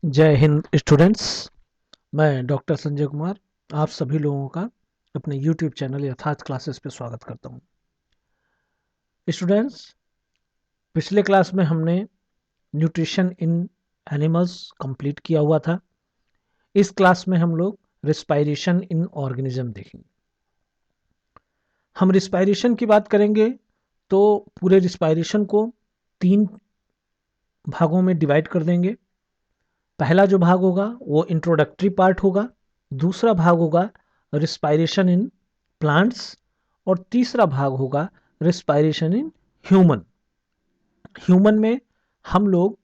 जय हिंद स्टूडेंट्स। मैं डॉक्टर संजय कुमार आप सभी लोगों का अपने यूट्यूब चैनल यथार्थ क्लासेस पे स्वागत करता हूं। स्टूडेंट्स, पिछले क्लास में हमने न्यूट्रिशन इन एनिमल्स कंप्लीट किया हुआ था। इस क्लास में हम लोग रिस्पायरेशन इन ऑर्गेनिज्म देखेंगे। हम रिस्पायरेशन की बात करेंगे तो पूरे रिस्पायरेशन को 3 भागों में डिवाइड कर देंगे। पहला जो भाग होगा वो इंट्रोडक्टरी पार्ट होगा, दूसरा भाग होगा रिस्पायरेशन इन प्लांट्स और तीसरा भाग होगा रिस्पायरेशन इन ह्यूमन। ह्यूमन में हम लोग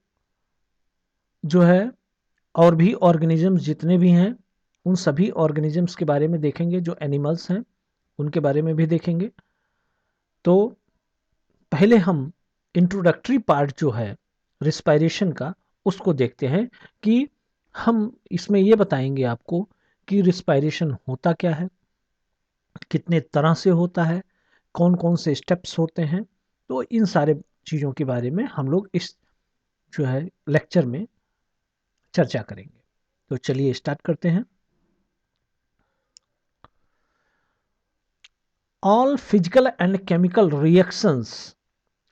जो है और भी ऑर्गेनिजम्स जितने भी हैं उन सभी ऑर्गेनिजम्स के बारे में देखेंगे, जो एनिमल्स हैं उनके बारे में भी देखेंगे। तो पहले हम इंट्रोडक्टरी पार्ट जो है रिस्पायरेशन का उसको देखते हैं कि हम इसमें ये बताएंगे आपको कि रिस्पायरेशन होता क्या है, कितने तरह से होता है, कौन कौन से स्टेप्स होते हैं। तो इन सारे चीज़ों के बारे में हम लोग इस जो है लेक्चर में चर्चा करेंगे। तो चलिए स्टार्ट करते हैं। All physical and chemical reactions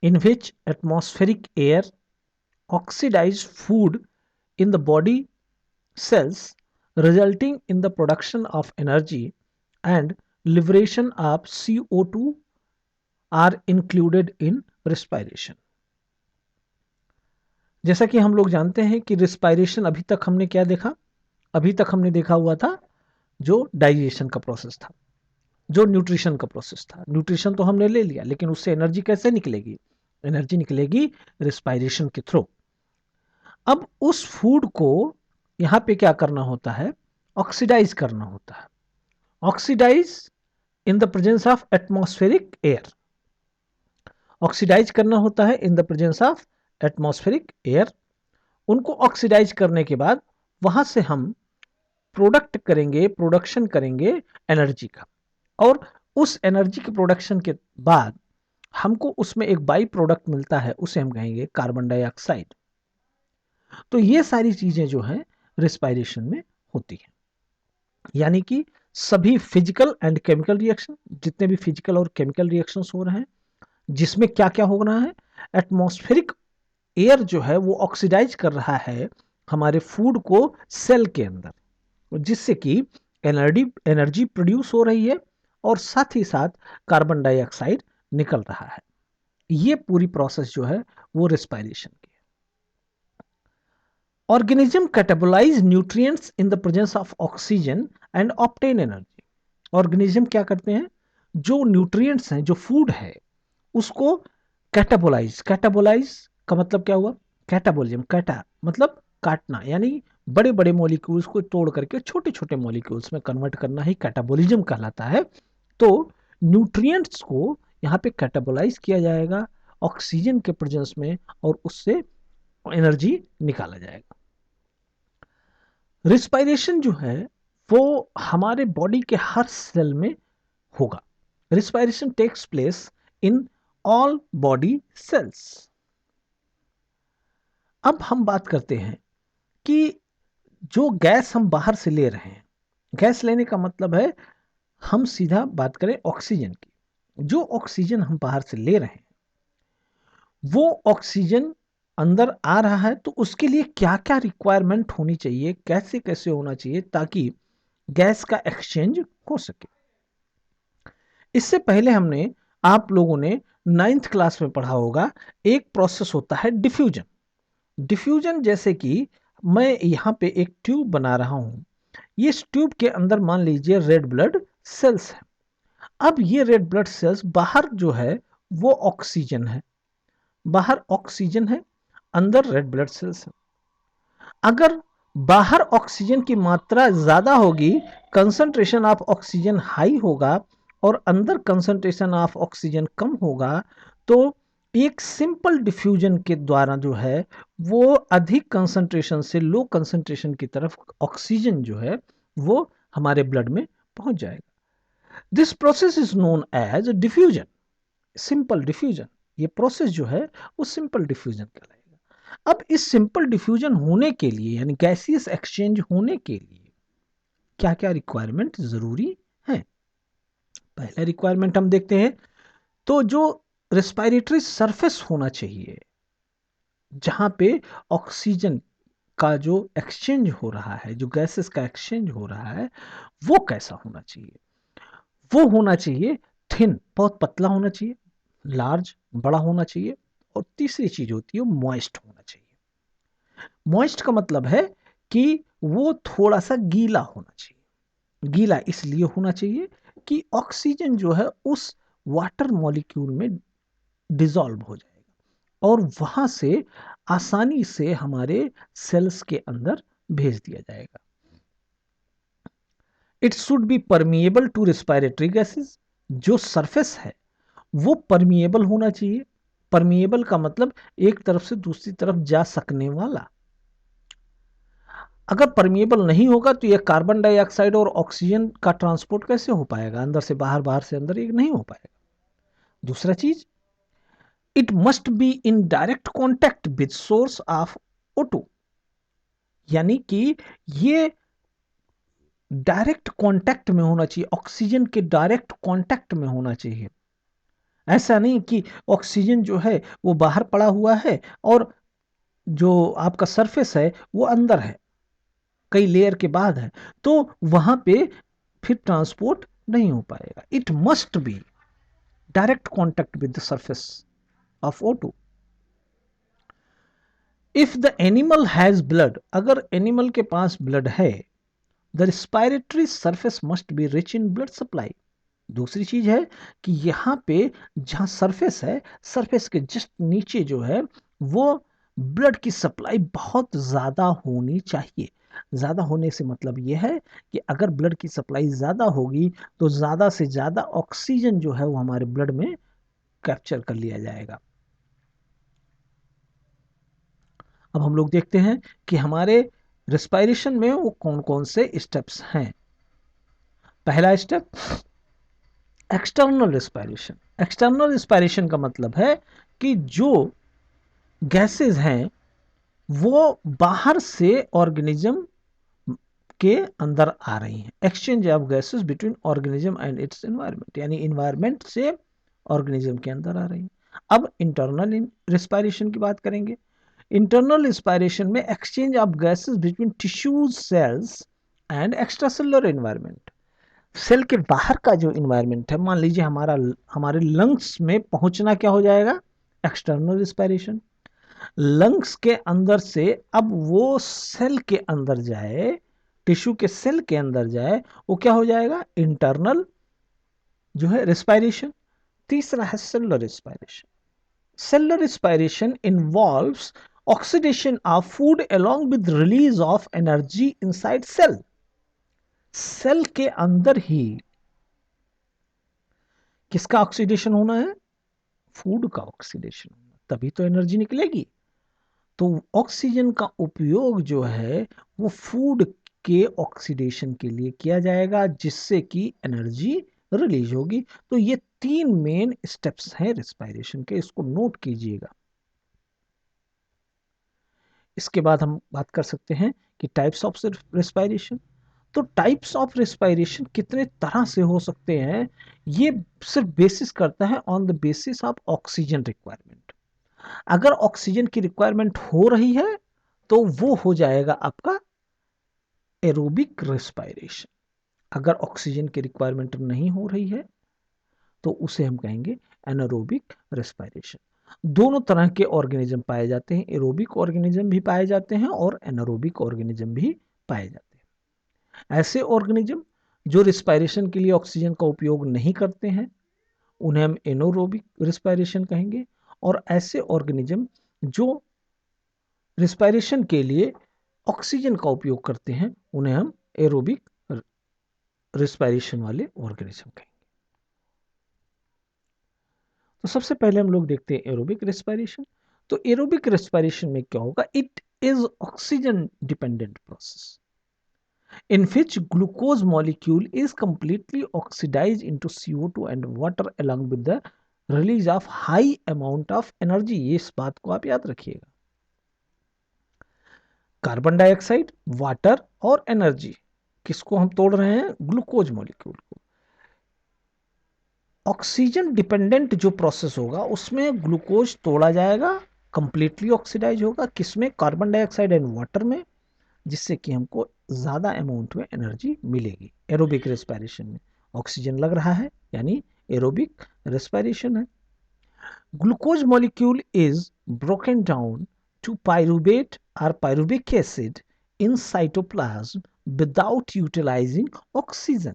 in which atmospheric air oxidize food in the body cells, resulting in the production of energy and liberation of CO2 are included in respiration। जैसा कि हम लोग जानते हैं कि रिस्पायरेशन अभी तक हमने क्या देखा, अभी तक हमने देखा हुआ था जो डाइजेशन का प्रोसेस था, जो न्यूट्रिशन का प्रोसेस था। न्यूट्रिशन तो हमने ले लिया, लेकिन उससे एनर्जी कैसे निकलेगी? एनर्जी निकलेगी रिस्पायरेशन के थ्रू। अब उस फूड को यहाँ पे क्या करना होता है? ऑक्सीडाइज करना होता है। Oxidise in the presence of atmospheric air. Oxidise करना होता है in the presence of atmospheric air. उनको ऑक्सीडाइज करने के बाद वहां से हम प्रोडक्ट करेंगे, प्रोडक्शन करेंगे एनर्जी का। और उस एनर्जी के प्रोडक्शन के बाद हमको उसमें एक बाई प्रोडक्ट मिलता है, उसे हम कहेंगे कार्बन डाइऑक्साइड। तो ये सारी चीजें जो हैं रिस्पायरेशन में होती हैं। यानी कि सभी फिजिकल एंड केमिकल रिएक्शन, जितने भी फिजिकल और केमिकल रिएक्शंस हो रहे हैं, जिसमें क्या क्या हो रहा है? एटमॉस्फेरिक एयर जो है वो ऑक्सीडाइज कर रहा है हमारे फूड को सेल के अंदर, जिससे कि एनर्जी एनर्जी प्रोड्यूस हो रही है और साथ ही साथ कार्बन डाइऑक्साइड निकल रहा है। ये पूरी प्रोसेस जो है वो रिस्पायरेशन की है। Organism catabolize nutrients in the presence of oxygen and obtain energy। Organism क्या करते हैं? जो न्यूट्रिएंट्स हैं, जो फूड है, उसको कैटाबोलाइज। कैटाबोलाइज का मतलब क्या हुआ? कैटाबोलिज्म। कैटा मतलब काटना, यानी बड़े बड़े मॉलिक्यूल्स को तोड़ करके छोटे छोटे मॉलिक्यूल्स में कन्वर्ट करना ही कैटाबोलिज्म कहलाता है। तो न्यूट्रिएंट्स को यहाँ पे कैटाबोलाइज किया जाएगा ऑक्सीजन के प्रेजेंस में और उससे एनर्जी निकाला जाएगा। रिस्पायरेशन जो है वो हमारे बॉडी के हर सेल में होगा। Respiration takes place in all body cells. अब हम बात करते हैं कि जो गैस हम बाहर से ले रहे हैं, गैस लेने का मतलब है हम सीधा बात करें ऑक्सीजन की। जो ऑक्सीजन हम बाहर से ले रहे हैं वो ऑक्सीजन अंदर आ रहा है, तो उसके लिए क्या क्या रिक्वायरमेंट होनी चाहिए, कैसे कैसे होना चाहिए ताकि गैस का एक्सचेंज हो सके। इससे पहले हमने, आप लोगों ने 9th क्लास में पढ़ा होगा, एक प्रोसेस होता है डिफ्यूजन। डिफ्यूजन जैसे कि मैं यहाँ पे एक ट्यूब बना रहा हूँ, इस ट्यूब के अंदर मान लीजिए रेड ब्लड सेल्स है। अब ये रेड ब्लड सेल्स बाहर जो है वो ऑक्सीजन है, बाहर ऑक्सीजन है, अंदर रेड ब्लड सेल्स है। अगर बाहर ऑक्सीजन की मात्रा ज्यादा होगी, कंसंट्रेशन ऑफ ऑक्सीजन हाई होगा और अंदर कंसंट्रेशन ऑफ ऑक्सीजन कम होगा, तो एक सिंपल डिफ्यूजन के द्वारा जो है वो अधिक कंसंट्रेशन से लो कंसंट्रेशन की तरफ ऑक्सीजन जो है वो हमारे ब्लड में पहुंच जाएगा। This process is known as diffusion, simple diffusion. ये प्रोसेस जो है वो सिंपल डिफ्यूजन कहलाएगा। अब इस सिंपल डिफ्यूजन होने के लिए यानी गैसियस एक्सचेंज होने के लिए क्या क्या रिक्वायरमेंट जरूरी है? पहला रिक्वायरमेंट हम देखते हैं, तो जो रेस्पिरेटरी सरफेस होना चाहिए जहां पे ऑक्सीजन का जो एक्सचेंज हो रहा है, जो गैसेस का एक्सचेंज हो रहा है, वो कैसा होना चाहिए? वो होना चाहिए थिन, बहुत पतला होना चाहिए, लार्ज, बड़ा होना चाहिए, और तीसरी चीज होती है मॉइस्ट होना चाहिए। मॉइस्ट का मतलब है कि वो थोड़ा सा गीला होना चाहिए। गीला इसलिए होना चाहिए कि ऑक्सीजन जो है उस वाटर मॉलिक्यूल में डिसॉल्व हो जाएगा और वहां से आसानी से हमारे सेल्स के अंदर भेज दिया जाएगा। It should be permeable to respiratory gases, जो सरफेस है वो परमिएबल होना चाहिए। परमिएबल का मतलब एक तरफ से दूसरी तरफ जा सकने वाला। अगर परमिएबल नहीं होगा तो ये कार्बन डाइऑक्साइड और ऑक्सीजन का ट्रांसपोर्ट कैसे हो पाएगा? अंदर से बाहर, बाहर से अंदर, ये नहीं हो पाएगा। दूसरा चीज, it must be in direct contact with source of O2, यानी कि ये डायरेक्ट कांटेक्ट में होना चाहिए, ऑक्सीजन के डायरेक्ट कांटेक्ट में होना चाहिए। ऐसा नहीं कि ऑक्सीजन जो है वो बाहर पड़ा हुआ है और जो आपका सरफेस है वो अंदर है, कई लेयर के बाद है, तो वहां पे फिर ट्रांसपोर्ट नहीं हो पाएगा। It must be direct contact with the surface of O2। If the animal has blood, अगर एनिमल के पास ब्लड है, the respiratory surface must be rich in blood supply. दूसरी चीज है कि यहाँ पे जहाँ सरफेस है, सरफेस के जस्ट नीचे जो है वो ब्लड की सप्लाई बहुत ज़्यादा होनी चाहिए। ज़्यादा होने से मतलब ये है कि अगर ब्लड की सप्लाई ज़्यादा होगी तो ज़्यादा से ज़्यादा ऑक्सीजन जो है वो हमारे ब्लड में कैप्चर कर लिया जाएगा। अब हम लोग देखते हैं कि हमारे रेस्पिरेशन में वो कौन कौन से स्टेप्स हैं। पहला step, external respiration. External respiration का मतलब है कि जो गैसेस हैं वो बाहर से ऑर्गेनिज्म के अंदर आ रही हैं। Exchange of gases between organism and it's environment, यानी एनवायरनमेंट से ऑर्गेनिज्म के अंदर आ रही हैं। अब इंटरनल रेस्पिरेशन की बात करेंगे। इंटरनल रेस्पिरेशन में exchange of gases between tissues, cells and extra cellular environment. Cell के बाहर का जो इन्वायरमेंट है, मान लीजिए हमारे लंग्स में पहुंचना क्या हो जाएगा? External respiration. लंग्स के अंदर से अब वो सेल के अंदर जाए, टिश्यू के सेल के अंदर जाए, वो क्या हो जाएगा? इंटरनल जो है रिस्पायरेशन। तीसरा है cellular respiration. Cellular respiration involves oxidation of food along with release of energy inside cell। Cell के अंदर ही किसका ऑक्सीडेशन होना है? फूड का ऑक्सीडेशन होना, तभी तो एनर्जी निकलेगी। तो ऑक्सीजन का उपयोग जो है वो फूड के ऑक्सीडेशन के लिए किया जाएगा, जिससे कि एनर्जी रिलीज होगी। तो ये तीन मेन स्टेप्स हैं रेस्पिरेशन के, इसको नोट कीजिएगा। इसके बाद हम बात कर सकते हैं कि टाइप्स ऑफ रेस्पिरेशन। तो टाइप्स ऑफ रेस्पिरेशन कितने तरह से हो सकते हैं, ये सिर्फ बेसिस करता है on the basis of oxygen requirement. अगर ऑक्सीजन की रिक्वायरमेंट हो रही है तो वो हो जाएगा आपका एरोबिक रेस्पिरेशन। अगर ऑक्सीजन की रिक्वायरमेंट नहीं हो रही है तो उसे हम कहेंगे एनारोबिक रेस्पिरेशन। दोनों तरह के ऑर्गेनिज्म पाए जाते हैं, एरोबिक ऑर्गेनिज्म भी पाए जाते हैं और एनारोबिक ऑर्गेनिज्म भी पाए जाते हैं। ऐसे ऑर्गेनिज्म जो रिस्पायरेशन के लिए ऑक्सीजन का उपयोग नहीं करते हैं उन्हें हम एनोरोबिक रिस्पायरेशन कहेंगे, और ऐसे ऑर्गेनिज्म जो रिस्पायरेशन के लिए ऑक्सीजन का उपयोग करते हैं उन्हें हम एरोबिक रिस्पायरेशन वाले ऑर्गेनिज्म कहेंगे। तो सबसे पहले हम लोग देखते हैं एरोबिक रेस्पिरेशन। तो एरोबिक रेस्पिरेशन में क्या होगा? It is oxygen dependent process in which glucose molecule is completely oxidized into CO2 and water along with the release of high amount of energy। ये इस बात को आप याद रखिएगा। कार्बन डाइऑक्साइड, वाटर और एनर्जी। किसको हम तोड़ रहे हैं? ग्लूकोज मॉलिक्यूल को। ऑक्सीजन डिपेंडेंट जो प्रोसेस होगा उसमें ग्लूकोज तोड़ा जाएगा, कंप्लीटली ऑक्सीडाइज होगा, किसमें? कार्बन डाइऑक्साइड एंड वाटर में, जिससे कि हमको ज़्यादा अमाउंट में एनर्जी मिलेगी। एरोबिक रेस्पिरेशन में ऑक्सीजन लग रहा है यानी एरोबिक रेस्पिरेशन है। Glucose molecule is broken down to pyruvate और pyruvic acid in cytoplasm without utilizing oxygen.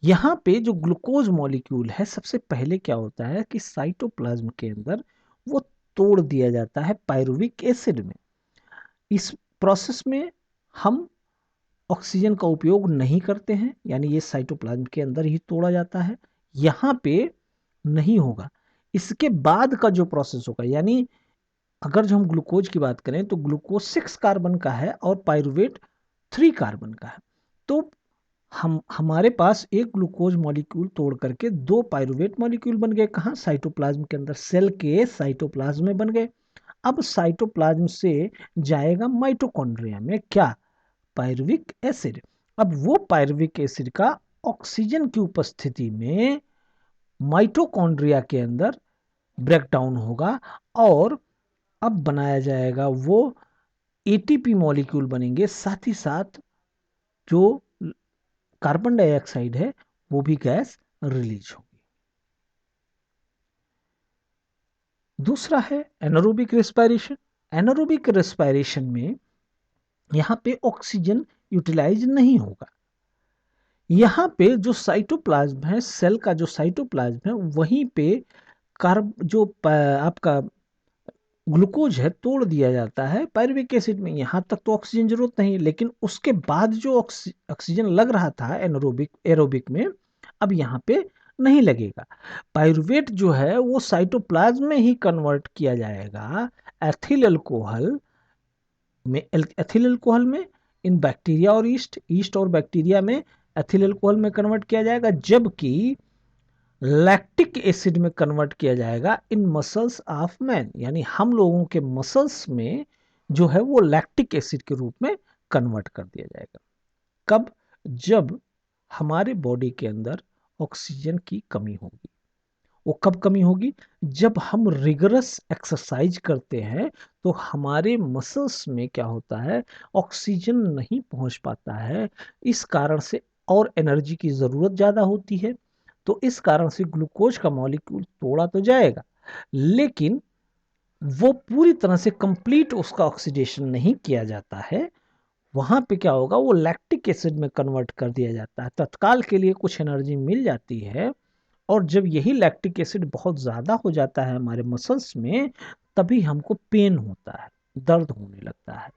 यहाँ पे जो ग्लूकोज मॉलिक्यूल है, सबसे पहले क्या होता है कि साइटोप्लाज्म के अंदर वो तोड़ दिया जाता है पायरुविक एसिड में। इस प्रोसेस में हम ऑक्सीजन का उपयोग नहीं करते हैं, यानी ये साइटोप्लाज्म के अंदर ही तोड़ा जाता है, यहाँ पे नहीं होगा। इसके बाद का जो प्रोसेस होगा, यानी अगर जो हम ग्लूकोज की बात करें तो ग्लूकोज 6 कार्बन का है और पायरुवेट 3 कार्बन का है। तो हमारे पास एक ग्लूकोज मॉलिक्यूल तोड़ करके 2 पायरुवेट मॉलिक्यूल बन गए। कहाँ? साइटोप्लाज्म के अंदर, सेल के साइटोप्लाज्म में बन गए। अब साइटोप्लाज्म से जाएगा माइटोकॉन्ड्रिया में, क्या? Pyruvic acid. अब वो पायरुविक एसिड का ऑक्सीजन की उपस्थिति में माइटोकॉन्ड्रिया के अंदर ब्रेकडाउन होगा और अब बनाया जाएगा वो एटीपी मॉलिक्यूल बनेंगे, साथ ही साथ जो कार्बन डाइऑक्साइड है वो भी गैस रिलीज होगी। दूसरा है एनारोबिक रेस्पिरेशन। एनारोबिक रेस्पिरेशन में यहाँ पे ऑक्सीजन यूटिलाइज नहीं होगा। यहाँ पे जो साइटोप्लाज्म है, सेल का जो साइटोप्लाज्म है, वहीं पे आपका ग्लूकोज है तोड़ दिया जाता है पायरुविक एसिड में। यहाँ तक तो ऑक्सीजन जरूरत नहीं, लेकिन उसके बाद जो ऑक्सीजन लग रहा था एरोबिक में, अब यहाँ पे नहीं लगेगा। पायरुवेट जो है वो साइटोप्लाज्म में ही कन्वर्ट किया जाएगा एथिल अल्कोहल में इन बैक्टीरिया और ईस्ट और बैक्टीरिया में एथिल अल्कोहल में कन्वर्ट किया जाएगा, जबकि लैक्टिक एसिड में कन्वर्ट किया जाएगा इन मसल्स ऑफ मैन, यानी हम लोगों के मसल्स में जो है वो लैक्टिक एसिड के रूप में कन्वर्ट कर दिया जाएगा। कब? जब हमारे बॉडी के अंदर ऑक्सीजन की कमी होगी। वो कब कमी होगी? जब हम रिगरस एक्सरसाइज करते हैं तो हमारे मसल्स में क्या होता है, ऑक्सीजन नहीं पहुंच पाता है, इस कारण से और एनर्जी की ज़रूरत ज़्यादा होती है। तो इस कारण से ग्लूकोज का मॉलिक्यूल तोड़ा तो जाएगा, लेकिन वो पूरी तरह से कंप्लीट उसका ऑक्सीडेशन नहीं किया जाता है। वहां पे क्या होगा, वो लैक्टिक एसिड में कन्वर्ट कर दिया जाता है। तत्काल के लिए कुछ एनर्जी मिल जाती है, और जब यही लैक्टिक एसिड बहुत ज़्यादा हो जाता है हमारे मसल्स में, तभी हमको पेन होता है, दर्द होने लगता है।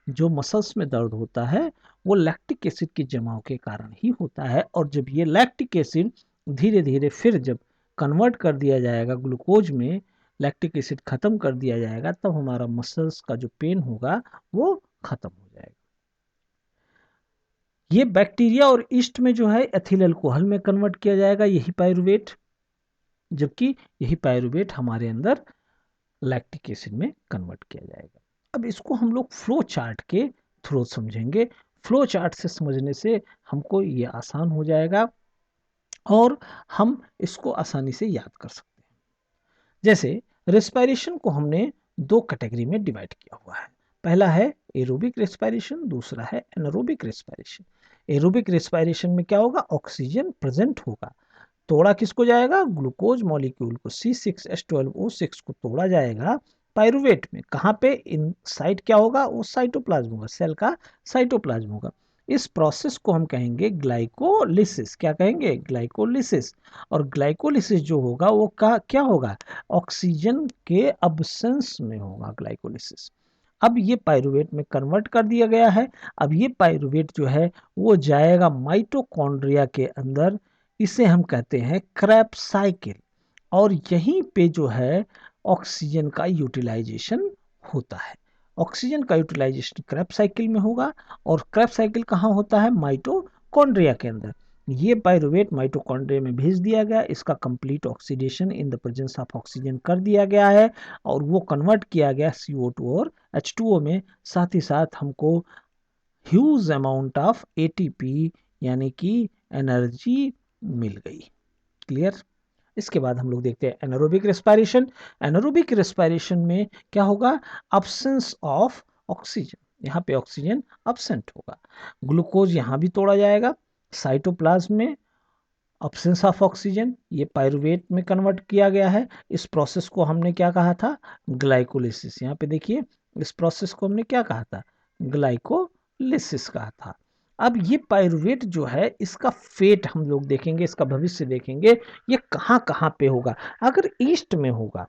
जो मसल्स में दर्द होता है वो लैक्टिक एसिड के जमाव के कारण ही होता है। और जब ये लैक्टिक एसिड धीरे धीरे फिर जब कन्वर्ट कर दिया जाएगा ग्लूकोज में, लैक्टिक एसिड खत्म कर दिया जाएगा, तब हमारा मसल्स का जो पेन होगा वो खत्म हो जाएगा। ये बैक्टीरिया और ईस्ट में जो है एथिल अल्कोहल में कन्वर्ट किया जाएगा यही पायरुवेट, जबकि यही पायरुवेट हमारे अंदर लैक्टिक एसिड में कन्वर्ट किया जाएगा। अब इसको हम लोग फ्लो चार्ट के थ्रू समझेंगे। फ्लो चार्ट से समझने से हमको ये आसान हो जाएगा और हम इसको आसानी से याद कर सकते हैं। जैसे रेस्पिरेशन को हमने 2 कैटेगरी में डिवाइड किया हुआ है। पहला है एरोबिक रेस्पिरेशन, दूसरा है एनारोबिक रेस्पिरेशन। एरोबिक रेस्पिरेशन में क्या होगा, ऑक्सीजन प्रेजेंट होगा। तोड़ा किसको जाएगा, ग्लूकोज मॉलिक्यूल को C6H12O6 को तोड़ा जाएगा पायरुवेट में। कहाँ पे? इन साइट क्या होगा, वो साइटोप्लाज्म होगा, सेल का साइटोप्लाज्म होगा। इस प्रोसेस को हम कहेंगे ग्लाइकोलिसिस। क्या कहेंगे? ग्लाइकोलिसिस। और ग्लाइकोलिसिस जो होगा वो क्या होगा, ऑक्सीजन के अब्सेंस में होगा ग्लाइकोलिसिस। अब ये पायरुवेट में कन्वर्ट कर दिया गया है। अब ये पायरुवेट जो है वो जाएगा माइटोकॉन्ड्रिया के अंदर, इसे हम कहते हैं क्रेब्स साइकिल। और यहीं पे जो है ऑक्सीजन का यूटिलाइजेशन होता है। ऑक्सीजन का यूटिलाइजेशन क्रेब्स साइकिल में होगा। और क्रेब्स साइकिल कहाँ होता है? माइटोकॉन्ड्रिया के अंदर। ये पायरुवेट माइटोकॉन्ड्रिया में भेज दिया गया, इसका complete oxidation in the presence of oxygen कर दिया गया है और वो कन्वर्ट किया गया CO2 और H2O में। साथ ही साथ हमको ह्यूज अमाउंट ऑफ ATP यानी कि एनर्जी मिल गई। क्लियर। इसके बाद हम लोग देखते हैं एनारोबिक रेस्पिरेशन। एनारोबिक रेस्पिरेशन में क्या होगा, अब्सेंस ऑफ ऑक्सीजन, यहाँ पे ऑक्सीजन अब्सेंट होगा, ग्लूकोज यहाँ भी तोड़ा जाएगा, साइटोप्लाज्म में अब्सेंस ऑफ ऑक्सीजन, ये पायरुवेट में कन्वर्ट किया गया है। इस प्रोसेस को हमने क्या कहा था, ग्लाइकोलिसिस। यहाँ पे देखिए इस प्रोसेस को हमने क्या कहा था, ग्लाइकोलिसिस कहा था। अब ये पायरुवेट जो है इसका फेट हम लोग देखेंगे, इसका भविष्य देखेंगे, ये कहाँ कहाँ पे होगा। अगर ईस्ट में होगा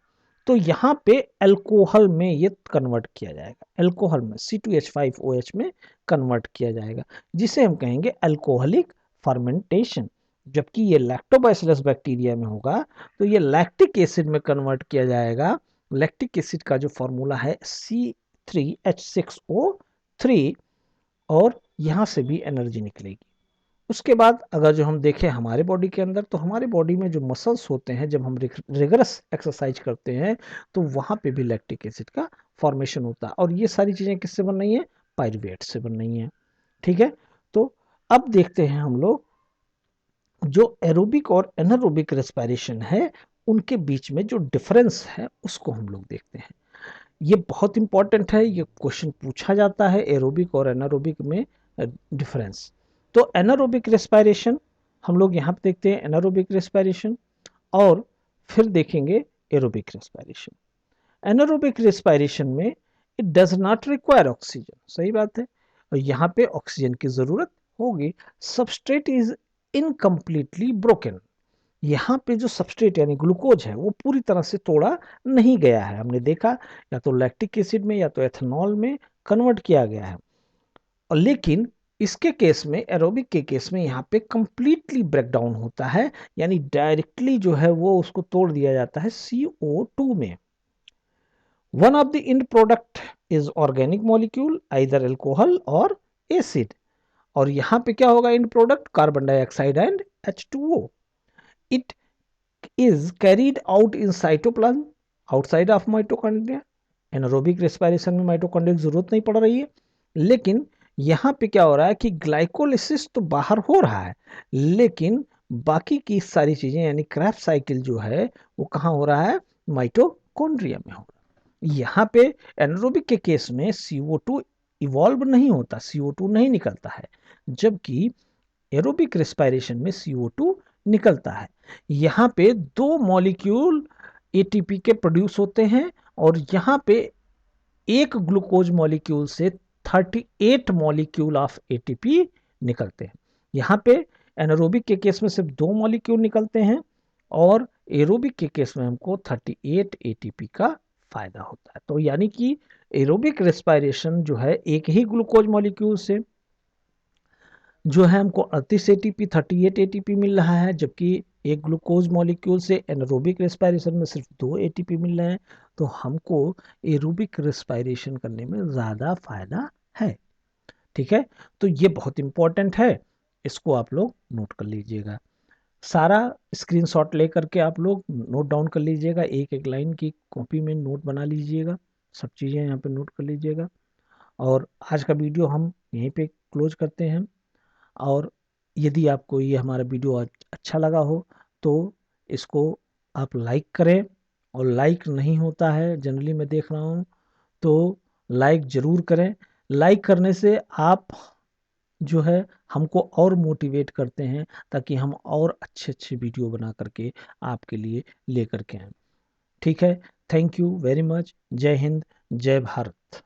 तो यहाँ पे अल्कोहल में ये कन्वर्ट किया जाएगा, अल्कोहल में C2H5OH में कन्वर्ट किया जाएगा, जिसे हम कहेंगे अल्कोहलिक फर्मेंटेशन। जबकि ये लैक्टोबैसिलस बैक्टीरिया में होगा तो ये लैक्टिक एसिड में कन्वर्ट किया जाएगा। लैक्टिक एसिड का जो फॉर्मूला है C3H6O3, और यहाँ से भी एनर्जी निकलेगी। उसके बाद अगर जो हम देखें हमारे बॉडी के अंदर, तो हमारे बॉडी में जो मसल्स होते हैं, जब हम रिगरस एक्सरसाइज करते हैं तो वहाँ पे भी लैक्टिक एसिड का फॉर्मेशन होता है, और ये सारी चीज़ें किससे बन रही हैं, पायरुवेट से बन रही हैं। ठीक है, तो अब देखते हैं हम लोग जो एरोबिक और एनारोबिक रेस्पिरेशन है उनके बीच में जो डिफरेंस है उसको हम लोग देखते हैं। ये बहुत इंपॉर्टेंट है, ये क्वेश्चन पूछा जाता है एरोबिक और एनारोबिक में डिफरेंस। तो एनारोबिक रेस्पिरेशन हम लोग यहाँ पे देखते हैं, एनारोबिक रेस्पिरेशन, और फिर देखेंगे एरोबिक रेस्पिरेशन। एनारोबिक रेस्पिरेशन में it does not require oxygen, सही बात है, और यहाँ पे ऑक्सीजन की ज़रूरत होगी। सबस्ट्रेट इज इनकम्प्लीटली ब्रोकन, यहाँ पे जो सबस्ट्रेट यानी ग्लूकोज है वो पूरी तरह से तोड़ा नहीं गया है। हमने देखा या तो लैक्टिक एसिड में या तो एथेनॉल में कन्वर्ट किया गया है, और लेकिन इसके केस में, एरोबिक के केस में, यहाँ पे कंप्लीटली ब्रेकडाउन होता है, यानी डायरेक्टली जो है वो उसको तोड़ दिया जाता है CO2 में। One of the end product is organic molecule, either alcohol और एसिड, और यहाँ पे क्या होगा, end product carbon dioxide and H2O। It is carried out in cytoplasm outside of mitochondria। Anaerobic respiration में माइटोकॉन्ड्रिया की जरूरत नहीं पड़ रही है, लेकिन यहाँ पे क्या हो रहा है कि ग्लाइकोलिसिस तो बाहर हो रहा है, लेकिन बाकी की सारी चीजें यानी क्रैफ्ट साइकिल जो है वो कहाँ हो रहा है, माइटोकॉन्ड्रिया में हो रहा है। यहाँ पे एनारोबिक के केस में CO2 इवॉल्व नहीं होता, CO2 नहीं निकलता है, जबकि एरोबिक रेस्पिरेशन में CO2 निकलता है। यहाँ पे 2 मॉलिक्यूल ATP के प्रोड्यूस होते हैं, और यहाँ पे एक ग्लूकोज मॉलिक्यूल से 38 मॉलिक्यूल ऑफ ATP निकलते हैं। यहाँ पे एनारोबिक के केस में सिर्फ 2 मॉलिक्यूल निकलते हैं, और एरोबिक के केस में हमको 38 ATP का फायदा होता है। तो यानी कि एरोबिक रेस्पिरेशन जो है एक ही ग्लूकोज मॉलिक्यूल से जो है हमको 38 ATP 38 ATP मिल रहा है, जबकि एक ग्लूकोज मॉलिक्यूल से एनारोबिक रेस्पिरेशन में सिर्फ 2 ATP मिल रहे हैं। तो हमको एरोबिक रेस्पिरेशन करने में ज़्यादा फायदा है। ठीक है, तो ये बहुत इंपॉर्टेंट है, इसको आप लोग नोट कर लीजिएगा। सारा स्क्रीनशॉट लेकर के आप लोग नोट डाउन कर लीजिएगा, एक एक लाइन की कॉपी में नोट बना लीजिएगा, सब चीज़ें यहाँ पे नोट कर लीजिएगा। और आज का वीडियो हम यहीं पे क्लोज करते हैं। और यदि आपको ये हमारा वीडियो अच्छा लगा हो तो इसको आप लाइक करें, और लाइक नहीं होता है जनरली मैं देख रहा हूँ, तो लाइक ज़रूर करें। लाइक करने से आप जो है हमको और मोटिवेट करते हैं, ताकि हम और अच्छे अच्छे वीडियो बना करके आपके लिए ले करके आएँ। ठीक है, थैंक यू वेरी मच। जय हिंद, जय भारत।